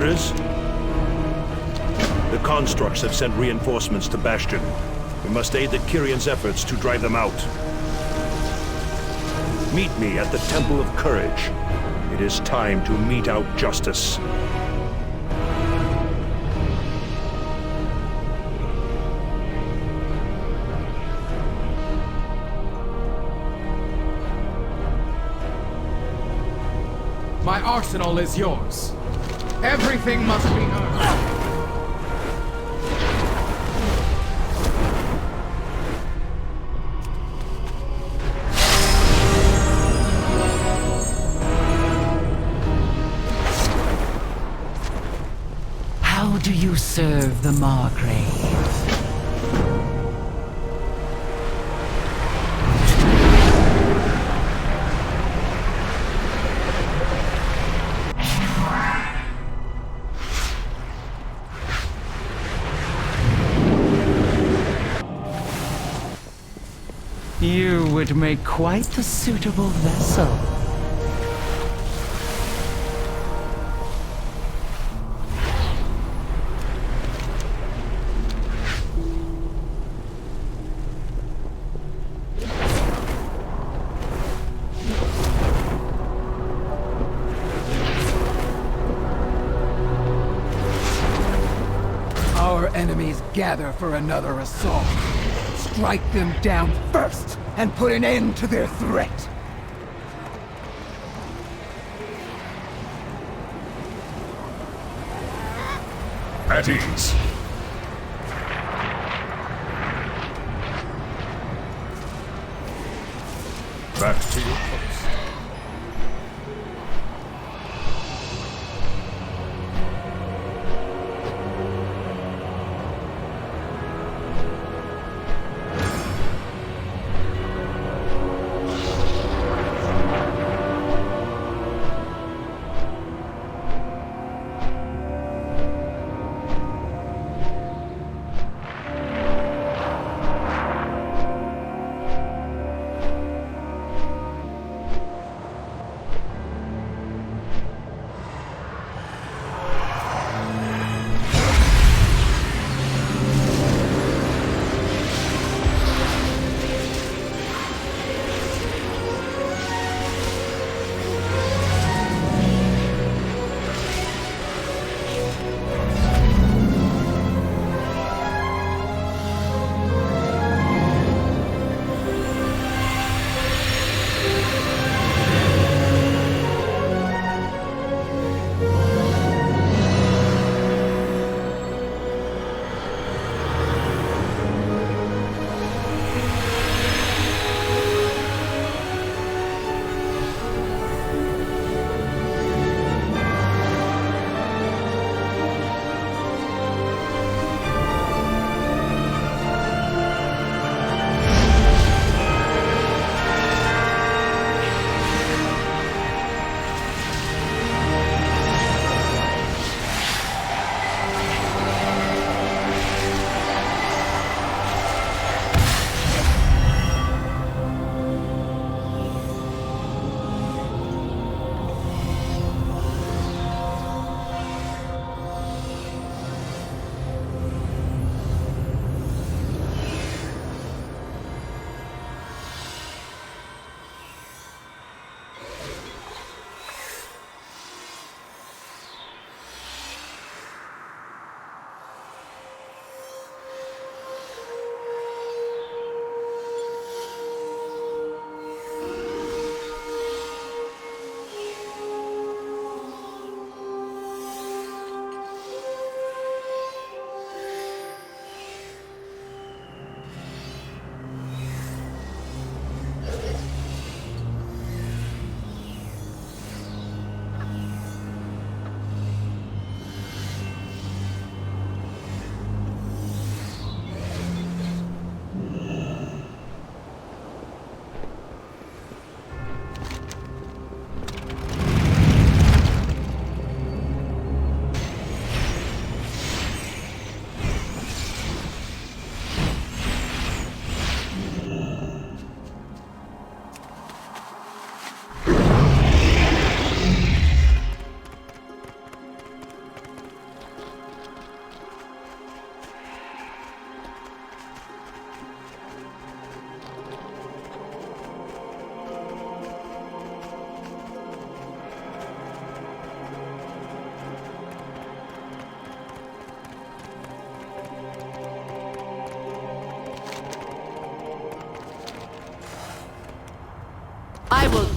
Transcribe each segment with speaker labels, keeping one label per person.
Speaker 1: Orders? The constructs have sent reinforcements to Bastion. We must aid the Kyrians' efforts to drive them out. Meet me at the Temple of Courage. It is time to mete out justice.
Speaker 2: My arsenal is yours. Everything must be earned.
Speaker 3: How do you serve the Margrave? You would make quite a suitable vessel.
Speaker 2: Our enemies gather for another assault. Strike them down first, and put an end to their threat!
Speaker 4: At ease. Back to your post.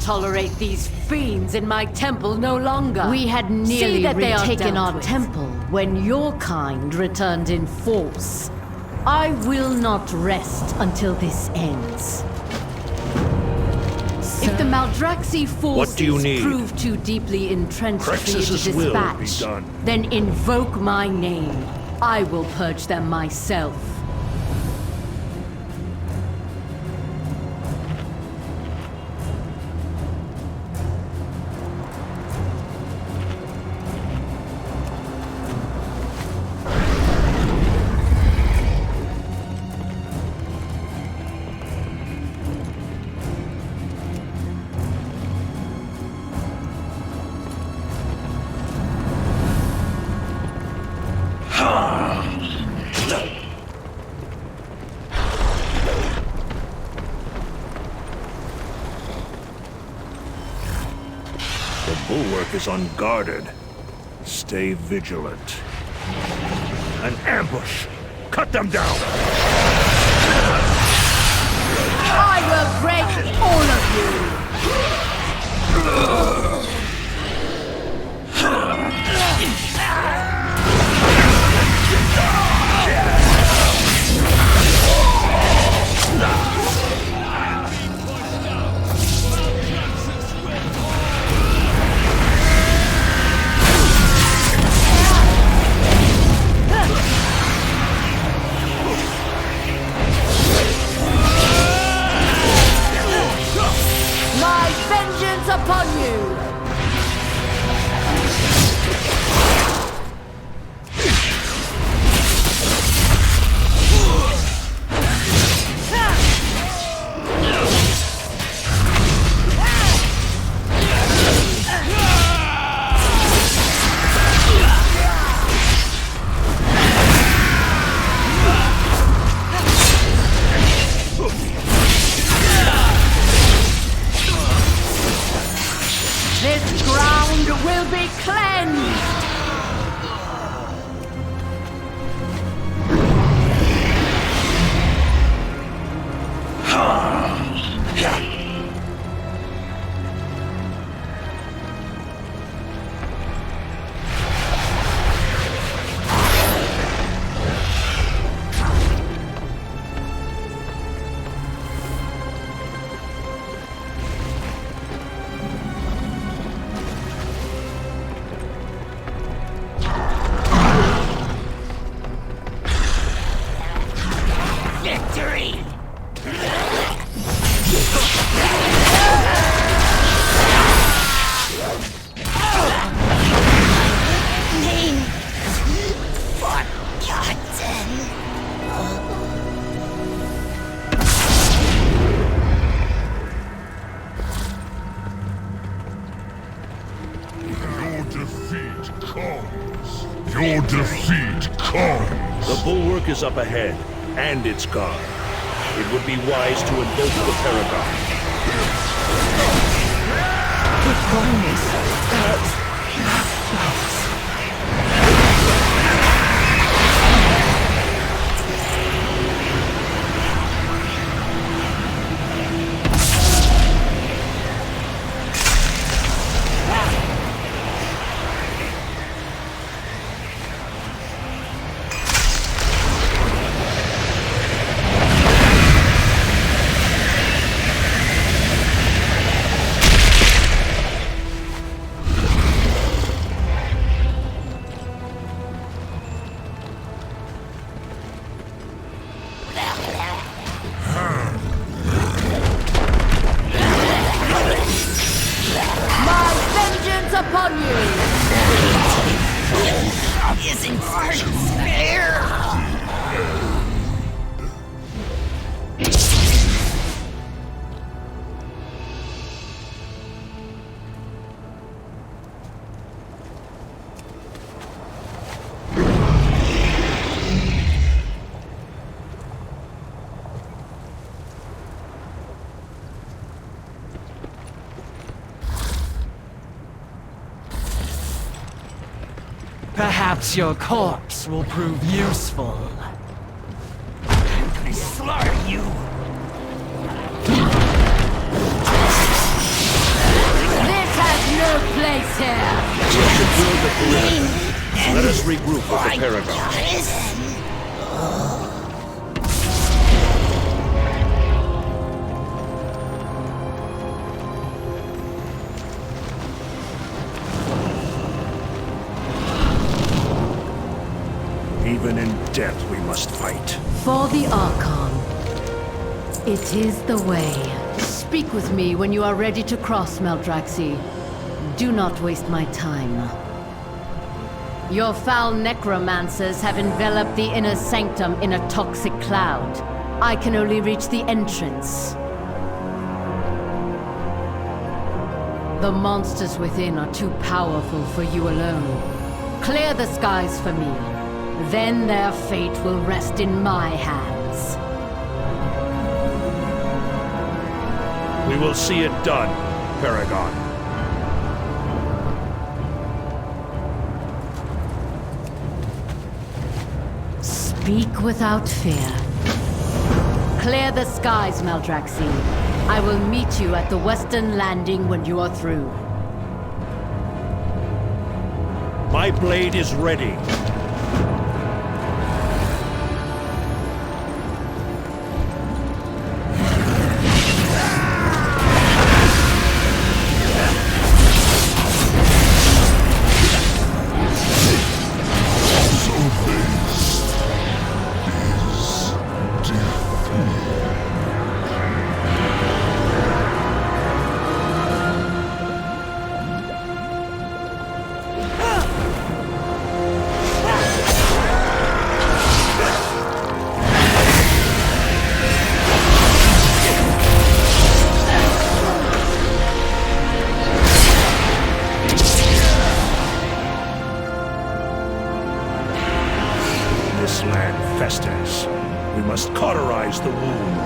Speaker 5: tolerate these fiends in my temple no longer.
Speaker 6: We had nearly
Speaker 5: See that they are
Speaker 6: retaken
Speaker 5: dealt
Speaker 6: our
Speaker 5: with.
Speaker 6: temple when your kind returned in force. I will not rest until this ends. If the Maldraxi
Speaker 1: What do you
Speaker 6: forces
Speaker 1: need?
Speaker 6: prove too deeply entrenched for you to
Speaker 1: Crexus's will be
Speaker 6: dispatch,
Speaker 1: done.
Speaker 6: then invoke my name. I will purge them myself.
Speaker 1: The bulwark is unguarded. Stay vigilant. An ambush! Cut them down!
Speaker 5: I will break all of you! My vengeance upon you! This ground will be cleansed! Victory!
Speaker 4: Your defeat comes. Your defeat comes.
Speaker 1: The bulwark is up ahead, and it's guard. It would be wise to invoke the Paragon.
Speaker 5: My vengeance upon you!
Speaker 2: Isn't fair!
Speaker 3: Perhaps your corpse will prove useful.
Speaker 2: I slaughter you!
Speaker 5: no place here!
Speaker 1: We have secured the perimeter. Let us regroup with the Paragon. Even in death we must fight.
Speaker 6: For the Archon. It is the way. Speak with me when you are ready to cross, Maldraxi. Do not waste my time. Your foul necromancers have enveloped the inner sanctum in a toxic cloud. I can only reach the entrance. The monsters within are too powerful for you alone. Clear the skies for me. Then their fate will rest in my hands.
Speaker 1: We will see it done, Paragon.
Speaker 6: Speak without fear. Clear the skies, Maldraxi. I will meet you at the Western Landing when you are through.
Speaker 1: My blade is ready. This land festers. We must cauterize the wound.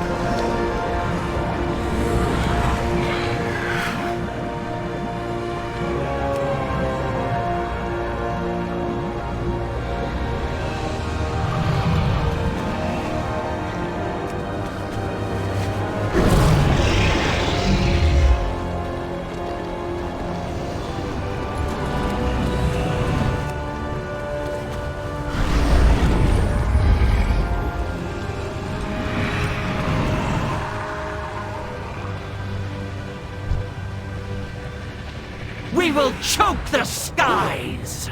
Speaker 3: We will choke the skies!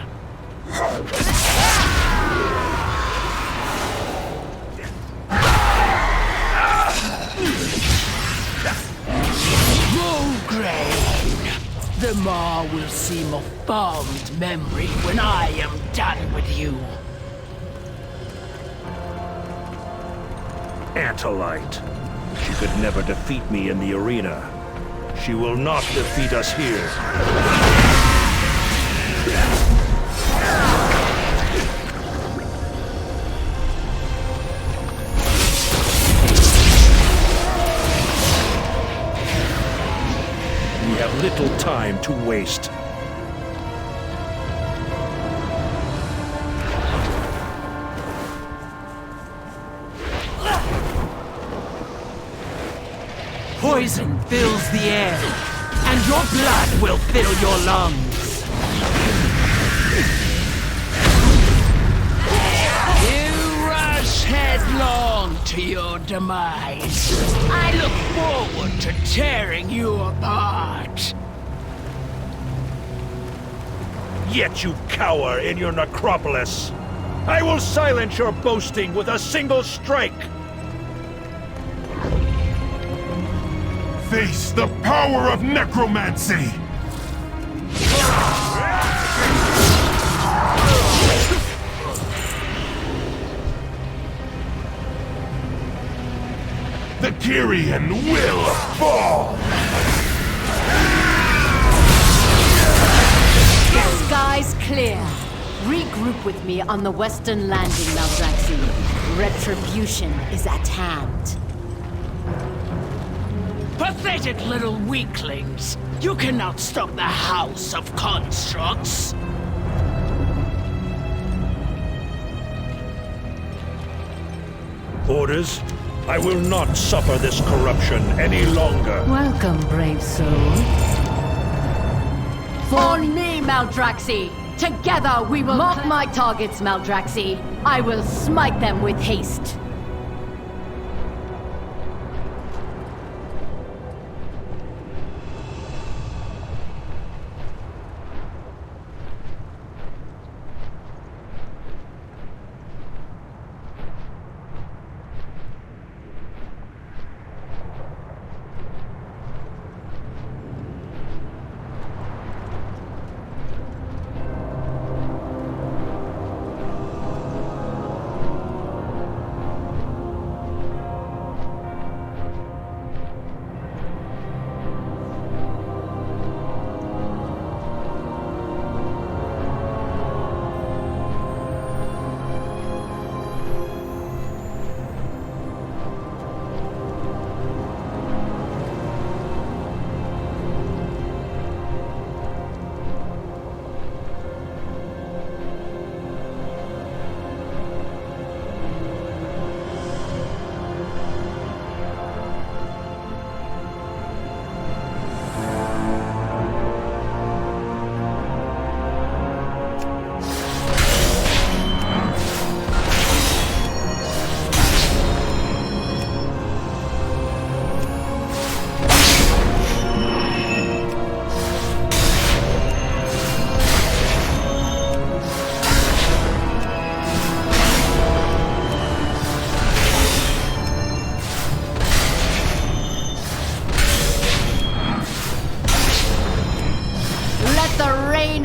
Speaker 7: Grain. The Maw will seem a fond memory when I am done with you.
Speaker 1: Antolite. She could never defeat me in the arena. She will not defeat us here. We have little time to waste.
Speaker 3: Poison fills the air, and your blood will fill your lungs.
Speaker 7: You rush headlong to your demise. I look forward to tearing you apart.
Speaker 1: Yet you cower in your necropolis. I will silence your boasting with a single strike.
Speaker 4: Face the power of necromancy! The Kyrian will fall!
Speaker 6: The skies clear. Regroup with me on the Western Landing, Maldraxi. Retribution is at hand.
Speaker 7: Pathetic little weaklings. You cannot stop the House of Constructs.
Speaker 1: Orders? I will not suffer this corruption any longer.
Speaker 6: Welcome, brave soul.
Speaker 5: On me, Maldraxxi! Together we will mark my targets, Maldraxxi. I will smite them with haste.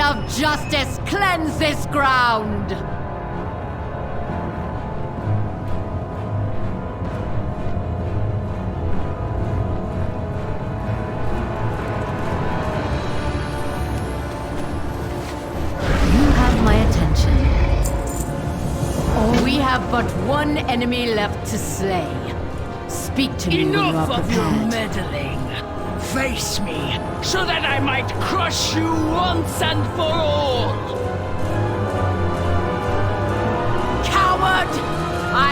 Speaker 5: Of justice cleanse this ground!
Speaker 6: You have my attention.
Speaker 5: We have but one enemy left to slay. Speak to me when you are
Speaker 7: Enough of your
Speaker 5: prepared.
Speaker 7: meddling. Face me, so that I might crush you once and for all!
Speaker 5: Coward!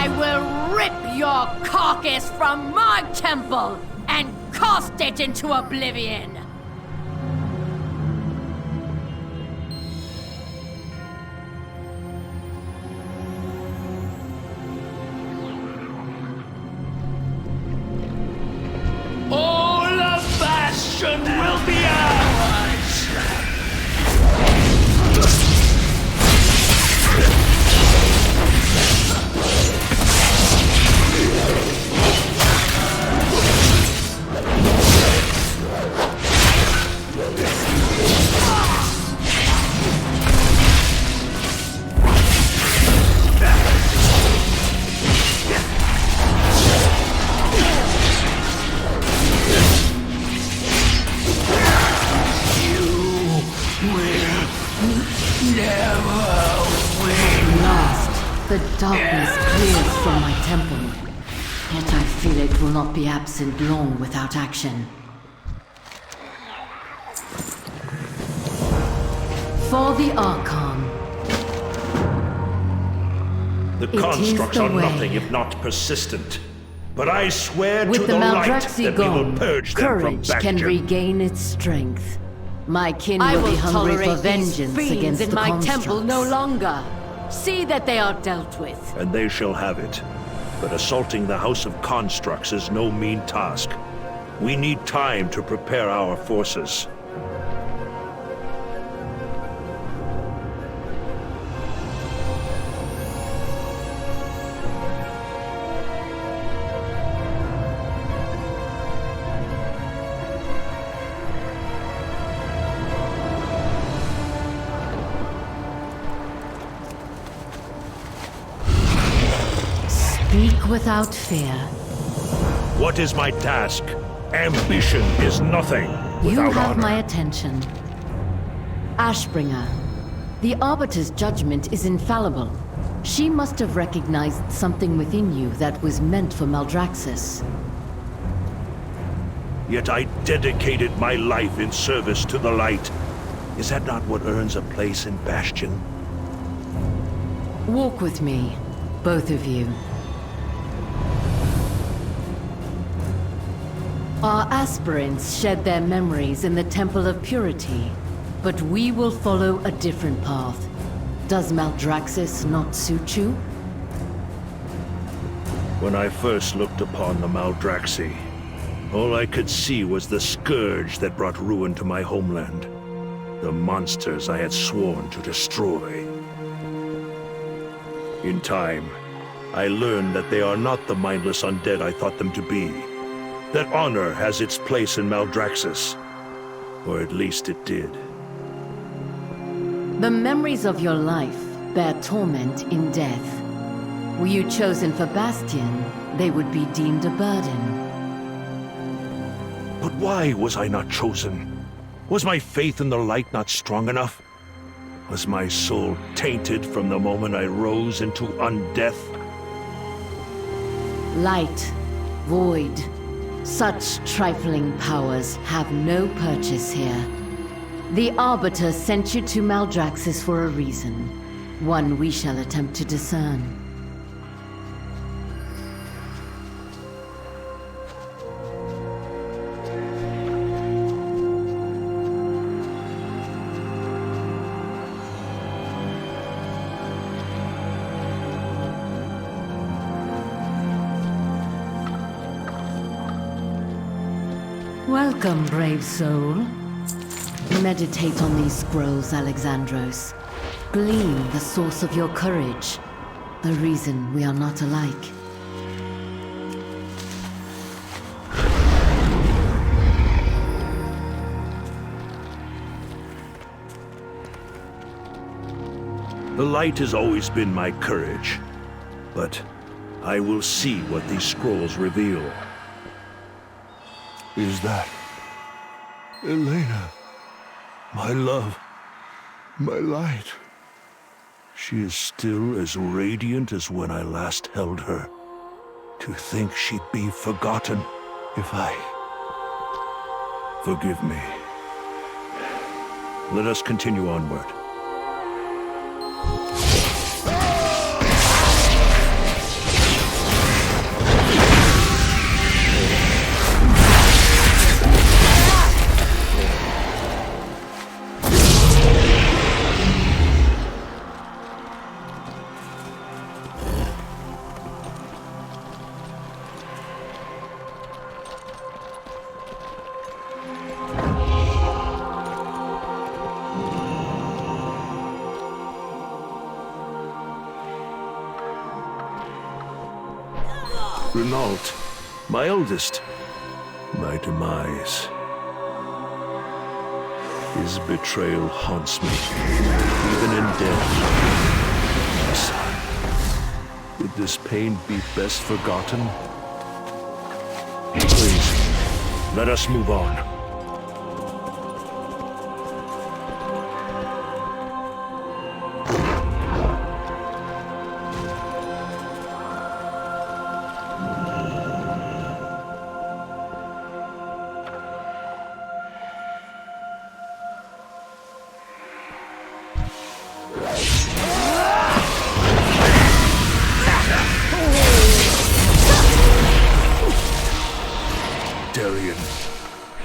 Speaker 5: I will rip your carcass from my temple and cast it into oblivion!
Speaker 7: All of Bastion will be ours!
Speaker 6: The darkness clears from my temple. Yet I feel it will not be absent long without action. For the Archon.
Speaker 1: The
Speaker 6: It is
Speaker 1: constructs
Speaker 6: the
Speaker 1: are
Speaker 6: way.
Speaker 1: nothing if not persistent. But I swear
Speaker 6: With
Speaker 1: to
Speaker 6: the
Speaker 1: the light
Speaker 6: Maldraxxi
Speaker 1: that we will
Speaker 6: gone,
Speaker 1: purge them from
Speaker 6: courage can
Speaker 1: Bastion.
Speaker 6: regain its strength. My kin
Speaker 5: I
Speaker 6: will be
Speaker 5: will
Speaker 6: hungry for
Speaker 5: tolerate these
Speaker 6: vengeance
Speaker 5: fiends
Speaker 6: against
Speaker 5: in
Speaker 6: the
Speaker 5: my
Speaker 6: constructs.
Speaker 5: temple no longer. See that they are dealt with.
Speaker 1: And they shall have it. But assaulting the House of Constructs is no mean task. We need time to prepare our forces.
Speaker 6: Speak without fear.
Speaker 1: What is my task? Ambition is nothing
Speaker 6: You
Speaker 1: without
Speaker 6: have
Speaker 1: honor.
Speaker 6: my attention. Ashbringer, the Arbiter's judgment is infallible. She must have recognized something within you that was meant for Maldraxxus.
Speaker 1: Yet I dedicated my life in service to the light. Is that not what earns a place in Bastion?
Speaker 6: Walk with me, both of you. Our aspirants shed their memories in the Temple of Purity. But we will follow a different path. Does Maldraxxus not suit you?
Speaker 1: When I first looked upon the Maldraxxi, all I could see was the scourge that brought ruin to my homeland. The monsters I had sworn to destroy. In time, I learned that they are not the mindless undead I thought them to be. That honor has its place in Maldraxxus. Or at least it did.
Speaker 6: The memories of your life bear torment in death. Were you chosen for Bastion, they would be deemed a burden.
Speaker 1: But why was I not chosen? Was my faith in the light not strong enough? Was my soul tainted from the moment I rose into undeath?
Speaker 6: Light, void, such trifling powers have no purchase here. The Arbiter sent you to Maldraxxus for a reason, one we shall attempt to discern. Welcome, brave soul. Meditate on these scrolls, Alexandros. Glean the source of your courage, the reason we are not alike.
Speaker 1: The light has always been my courage, but I will see what these scrolls reveal. Is that Elena? My love, my light. She is still as radiant as when I last held her. To think she'd be forgotten if I... Forgive me. Let us continue onward. Renault, my eldest, my demise. His betrayal haunts me, even in death. My son, would this pain be best forgotten? Please, let us move on.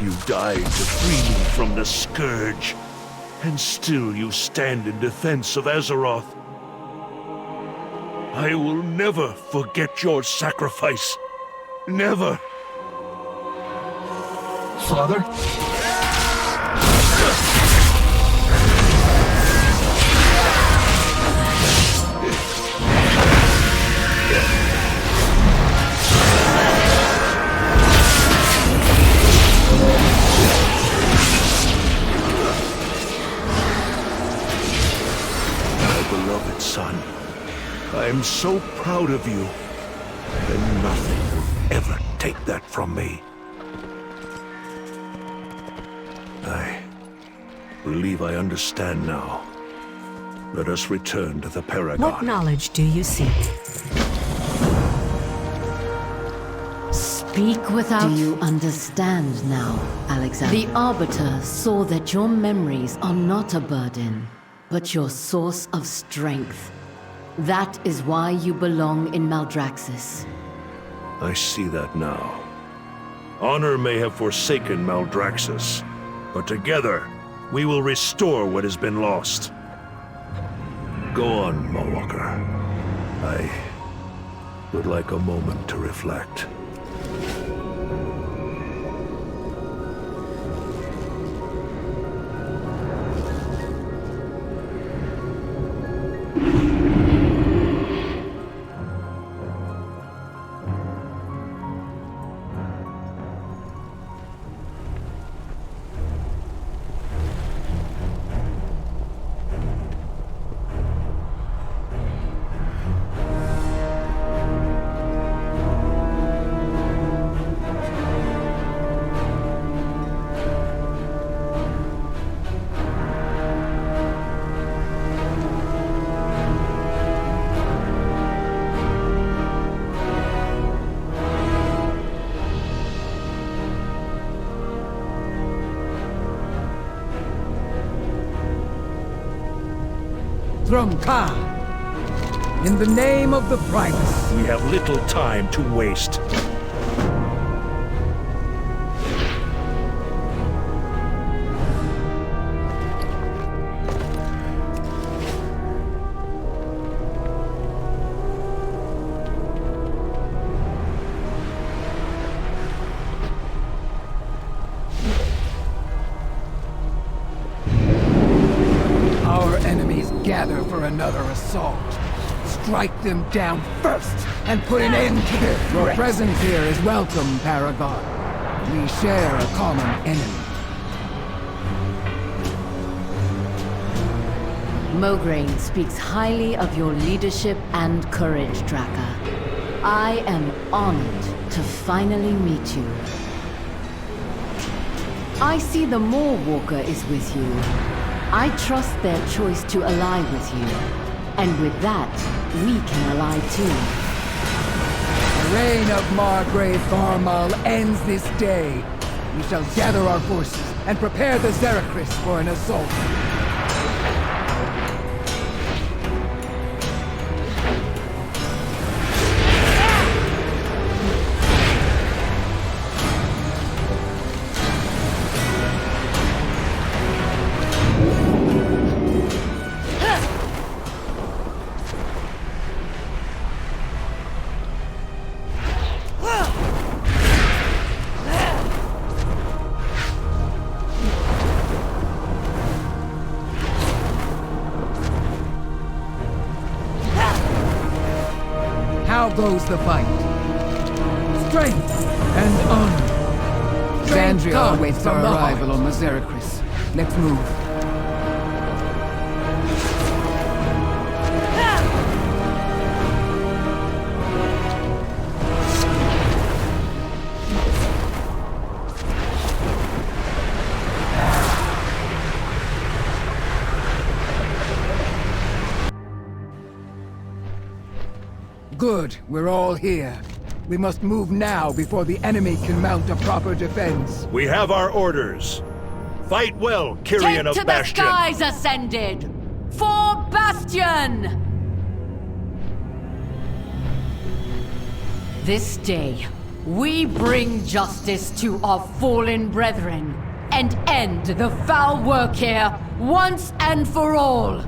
Speaker 1: You died to free me from the Scourge, and still you stand in defense of Azeroth. I will never forget your sacrifice. Never.
Speaker 4: Father?
Speaker 1: Beloved son, I am so proud of you, and nothing will ever take that from me. I believe I understand now. Let us return to the Paragon.
Speaker 8: What knowledge do you seek?
Speaker 6: Speak without... Do you understand now, Alexander? The Arbiter saw that your memories are not a burden, but your source of strength. That is why you belong in Maldraxxus.
Speaker 1: I see that now. Honor may have forsaken Maldraxxus, but together, We will restore what has been lost. Go on, Mawalker. I would like a moment to reflect.
Speaker 2: Drumka, in the name of the Primus.
Speaker 1: We have little time to waste.
Speaker 2: Gather for another assault. Strike them down first, and put an end to their threat. Your presence here is welcome, Paragon. We share a common enemy.
Speaker 6: Mograine speaks highly of your leadership and courage, Draka. I am honored to finally meet you. I see the Maw Walker is with you. I trust their choice to ally with you. And with that, we can ally too.
Speaker 2: The reign of Margrave Varmal ends this day. We shall gather our forces and prepare the Zerachris for an assault. How goes the fight? Strength and honor. Zandria awaits our arrival on the Zerachris. Let's move. Good, we're all here. We must move now before the enemy can mount a proper defense.
Speaker 1: We have our orders. Fight well, Kyrian of
Speaker 5: Take to the
Speaker 1: Bastion.
Speaker 5: skies, Ascended! For Bastion! This day, we bring justice to our fallen brethren and end the foul work here once and for all.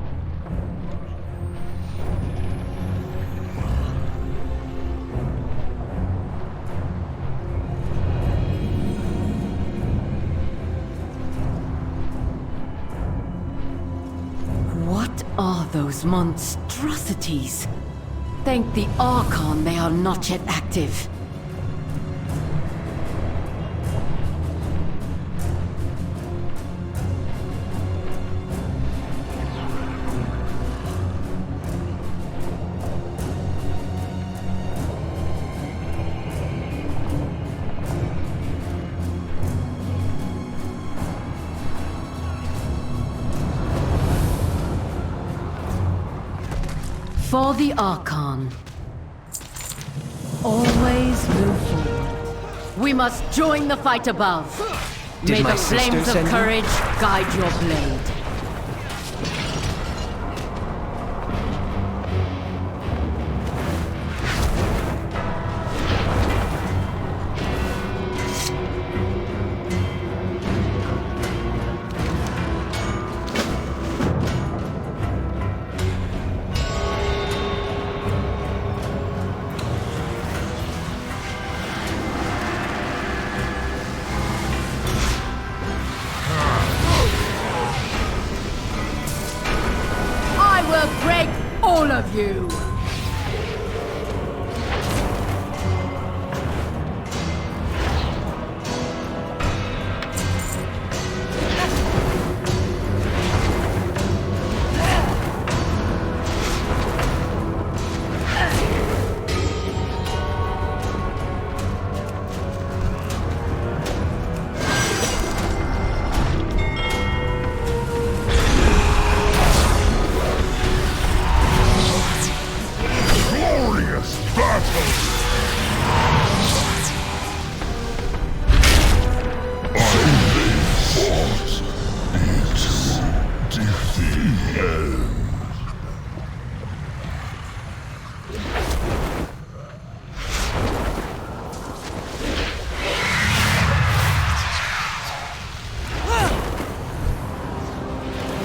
Speaker 5: What are those monstrosities? Thank the Archon they are not yet active. For the Archon. Always move forward. We must join the fight above. May the flames of courage guide your blade. serve you!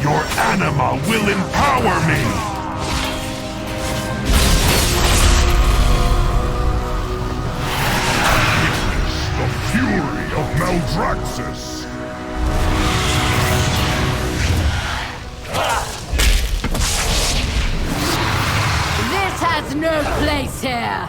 Speaker 4: Your anima will empower me! Witness the fury of Maldraxxus!
Speaker 5: This has no place here!